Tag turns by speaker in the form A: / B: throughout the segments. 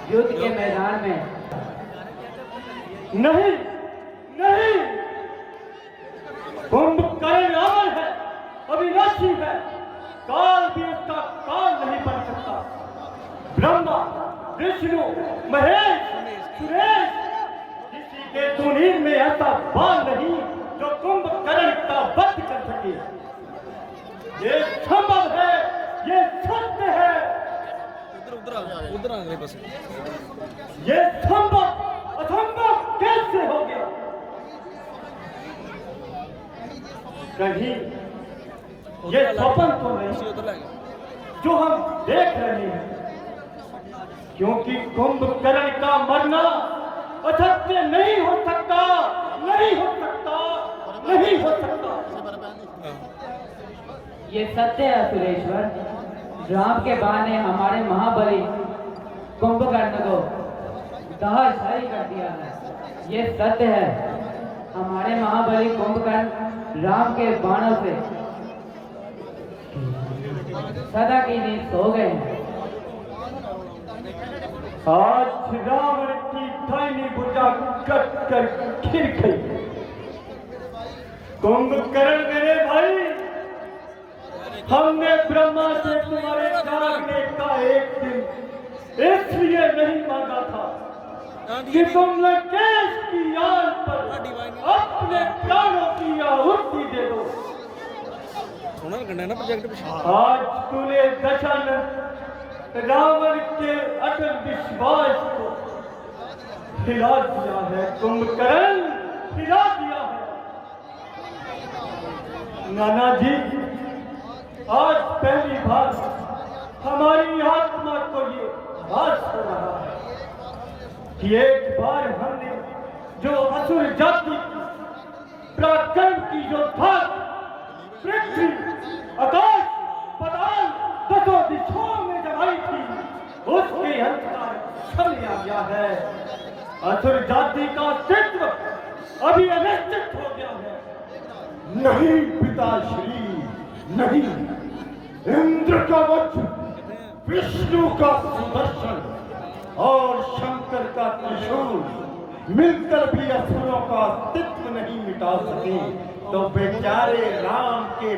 A: युद्ध के मैदान में।
B: नहीं नहीं, कुंभकर्ण अमर है, अविनाशी है, काल भी उसका काल नहीं बन सकता। ब्रह्मा, विष्णु, महेश, सुरेश, किसी के तुनीर में ऐसा बाल नहीं जो कुंभकर्ण का वध कर सके। ये संभव है, ये सत्य है।
C: उधर बस
B: ये संभव असंभव कैसे हो गया? कहीं ये स्वप्न तो नहीं जो हम देख रहे हैं, क्योंकि कुंभकर्ण का मरना असत्य नहीं हो सकता, नहीं हो सकता, नहीं हो सकता।
A: ये सत्य है सुरेश्वर। राम के बाण ने हमारे महाबली कुंभकर्ण को तहस-नहस कर दिया है। ये सत्य है, हमारे महाबली कुंभकर्ण राम के बाणों से सदा की नींद सो गए हैं।
B: आज रावण की दाहिनी भुजा कट कर गिर गई। कुंभकर्ण मेरे भाई, हमने ब्रह्मा से तुम्हारे जागने का एक दिन इसलिए नहीं मांगा था कि तुम लंकेश की याद पर अपने प्राणों की आहुति दे दो। आज तूने दशानन रावण के अटल विश्वास को हिला दिया है। कुंभकर्ण हिला दिया है। नाना जी, आज पहली बार हमारी आत्मा को ये आभास हो रहा है कि एक बार हमने जो असुर जाति पराक्रम की जो था, पृथ्वी, आकाश, पाताल, दसों दिशाओं में जमाई थी, उसके अंतराल छल गया है। असुर जाति का अस्तित्व अभी अनिश्चित हो गया है। नहीं पिताश्री, नहीं। इंद्र का वज्र, विष्णु का सुदर्शन और शंकर का त्रिशूल मिलकर भी असुरों का अस्तित्व नहीं मिटा सके, तो बेचारे राम के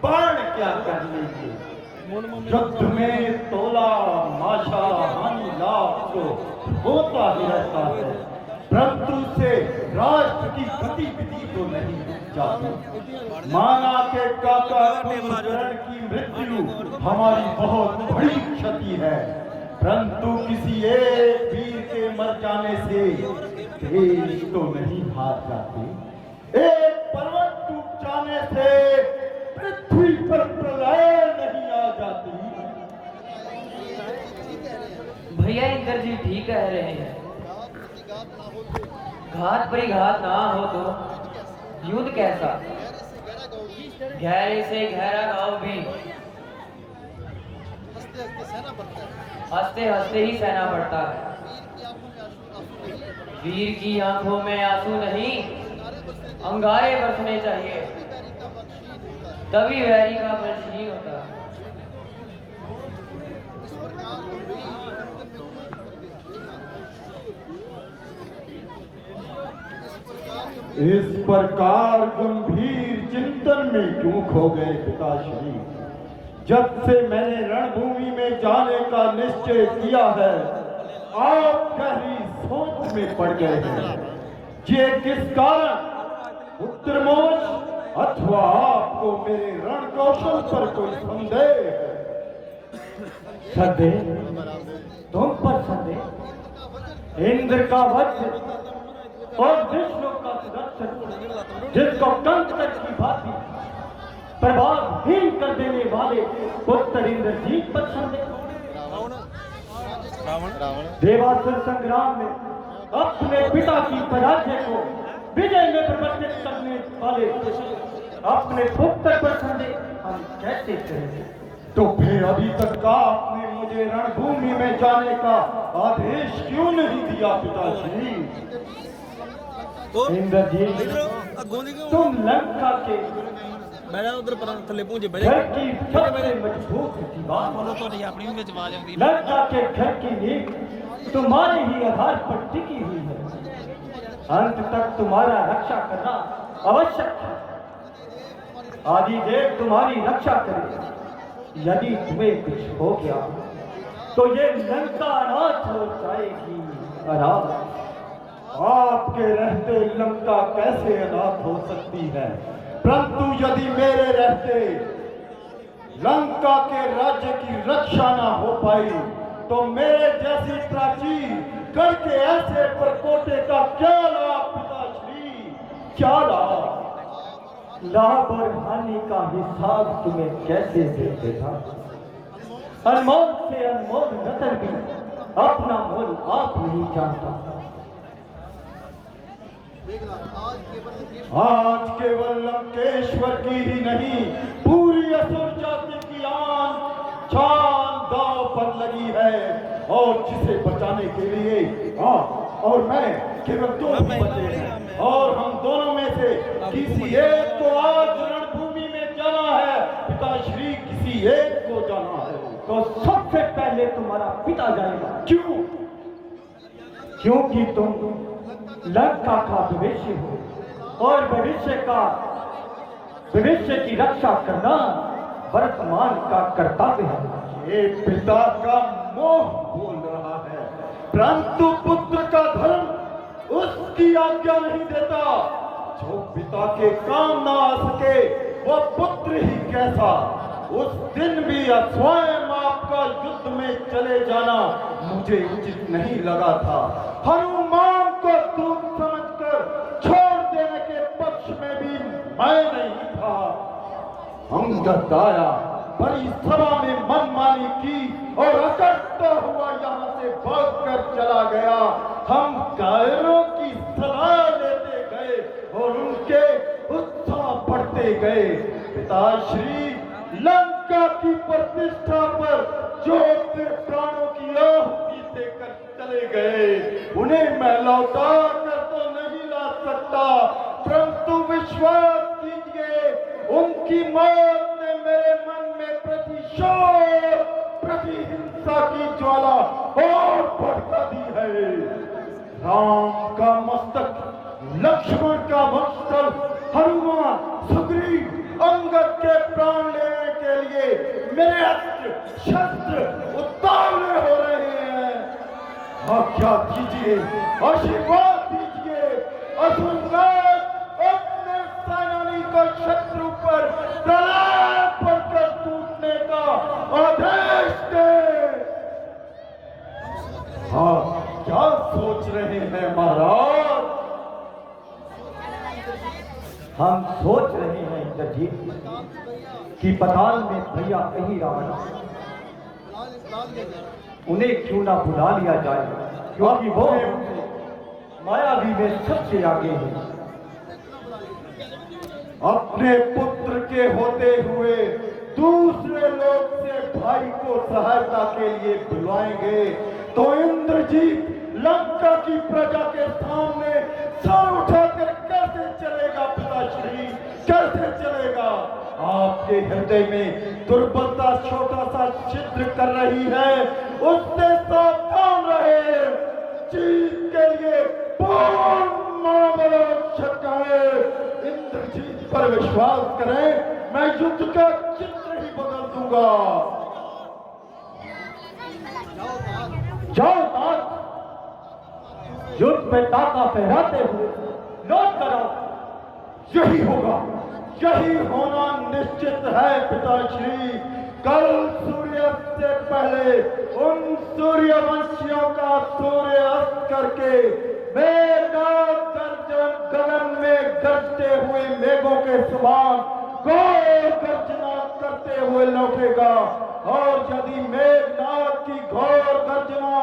B: बाण क्या कर लेंगे? युद्ध में तोला माशा हानि लाभ तो होता ही रहता है, परंतु से राष्ट्र की गतिविधि तो नहीं जाती। माना के काका कुंभकर्ण की मृत्यु हमारी बहुत बड़ी क्षति है, परंतु किसी एक वीर के मर जाने से देश तो नहीं हार जाते। एक पर्वत टूट जाने से पृथ्वी पर प्रलय नहीं आ जाती।
A: भैया इंद्र जी ठीक कह रहे हैं। घात पर घात ना हो तो युद्ध कैसा? गहरे से गहरा गांव भी हंसते हंसते ही सहना पड़ता है। वीर की आंखों में आंसू नहीं, अंगारे बरसने चाहिए, तभी वैरी का बलशील होता है।
B: इस प्रकार गंभीर चिंतन में क्यों खो गए पिताश्री? जब से मैंने रणभूमि में जाने का निश्चय किया है, आप गहरी सोच में पड़ गए हैं। ये किस कारण? उत्तरमोश अथवा आपको मेरे रण कौशल पर कोई संदेह है? संदेह? तुम पर संदेह? इंद्र का वज्र और विष्णु का सुदर्शन, जिसको कंकर की भांति प्रभावहीन कर देने वाले पुत्र इंद्रजीत पर संदेह? देवासुर संग्राम में अपने पिता की पराजय को विजय में परिवर्तित करने वाले अपने पुत्र पर संदेह हम कैसे करेंगे? तो फिर अभी तक का आपने मुझे रणभूमि में जाने का आदेश क्यों नहीं दिया पिताश्री? इंद्रजीत, तुम लंका के
C: उधर थले पहुंचे
B: घर की सबसे मजबूत दीवार,
C: तो नहीं अपनी भी आवाज आती।
B: लंका के घर की नींव तुम्हारे ही आधार पर टिकी हुई है। अंत तक तुम्हारा रक्षा करना आवश्यक है। आदिदेव तुम्हारी रक्षा करे। यदि तुम्हें कुछ हो गया तो ये लंका अनाथ हो जाएगी। अनाथ? आपके रहते लंका कैसे अनाथ हो सकती है? परंतु यदि मेरे रहते लंका के राज्य की रक्षा ना हो पाई तो मेरे जैसी प्राचीन करके ऐसे परकोटे का क्या लाभ पिताश्री, क्या लाभ? लाभ और हानि का हिसाब तुम्हें कैसे देते था? अनमोल से अनमोल रतन भी अपना मोल आप नहीं जानता। आज केवल लंकेश्वर की ही नहीं, पूरी असुर जाति की आन शान दांव पर लगी है। और जिसे बचाने के लिए आप और मैं केवल दो बचे हैं। और हम दोनों में से किसी एक को आज रणभूमि में जाना है पिताश्री, किसी एक को जाना है। तो सबसे पहले तुम्हारा पिता जाएगा। क्यों? क्योंकि तुम लंका का भविष्य हो और भविष्य की रक्षा करना वर्तमान का कर्तव्य है। ये पिता का मोह बोल रहा है, परंतु पुत्र का धर्म उसकी आज्ञा नहीं देता। जो पिता के काम ना आ सके वो पुत्र ही कैसा। उस दिन भी स्वयं आपका युद्ध में चले जाना मुझे उचित नहीं लगा था। हनुमान को दूत समझकर छोड़ देने के पक्ष में भी मैं नहीं था। अंगद आया, बड़ी सभा में मनमानी की और अकड़ता हुआ यहाँ से भागकर चला गया। हम कायरों की सलाह लेते गए और उनके उत्साह बढ़ते गए। पिताश्री, लंका की प्रतिष्ठा पर जो अपने प्राणों की आहुति देकर चले गए, उन्हें मैं लौटा कर तो नहीं ला सकता, परंतु विश्वास कीजिए उनकी मौत ने मेरे मन में प्रतिशोध, प्रतिहिंसा की ज्वाला और भड़का दी है। राम का मस्तक, लक्ष्मण का वत्सल, हनुमान, सुग्रीव, अंगद के प्राण लेने के लिए मेरे अस्त्र शस्त्र उतावले हो रहे हैं। आज्ञा कीजिए, आशीर्वाद दीजिए, असुरराज अपने सेनानी को शत्रु पर प्रलय पड़कर टूटने का आदेश दे। हाँ, क्या सोच रहे हैं महाराज? हम सोच रहे हैं इंद्रजीत कि पताल में भैया कहीं रावण, उन्हें क्यों ना बुला लिया जाए, क्योंकि वो मायावी में सबसे आगे है। अपने पुत्र के होते हुए दूसरे लोग से भाई को सहायता के लिए बुलाएंगे तो इंद्रजीत लंका की प्रजा के सामने सर उठाकर कैसे चलेगा पिताश्री, कैसे चलेगा? आपके हृदय में दुर्बलता छोटा सा छिद्र कर रही है, उससे सावधान रहे। जीत के लिए इंद्रजीत पर विश्वास करें, मैं युद्ध का चित्र ही बदल दूंगा। जाओ तात, युद्ध में ताका फहराते हुए लौट कर आओ। यही होगा, यही होना निश्चित है पिताश्री। कल सूर्यास्त से पहले उन सूर्यवंशियों का सूर्य अस्त करके मेघनाद गगन में गरजते हुए मेघों के समान घोर गर्जना करते हुए लौटेगा। और यदि मेघनाद की घोर गर्जना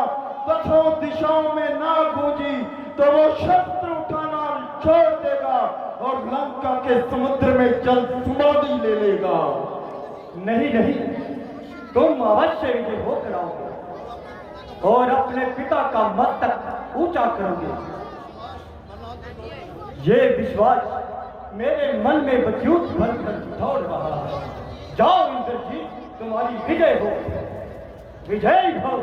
B: दसों दिशाओं में ना गूंजी तो वो शस्त्र उठाना छोड़ देगा और लंका के समुद्र में जल समाधि ले लेगा। नहीं नहीं, तुम अवश्य विजय होकर आओगे और अपने पिता का मस्तक ऊंचा करोगे। ये विश्वास मेरे मन में बच्यूत बनकर दौड़ रहा है। जाओ इंद्रजीत, तुम्हारी विजय हो, विजय हो।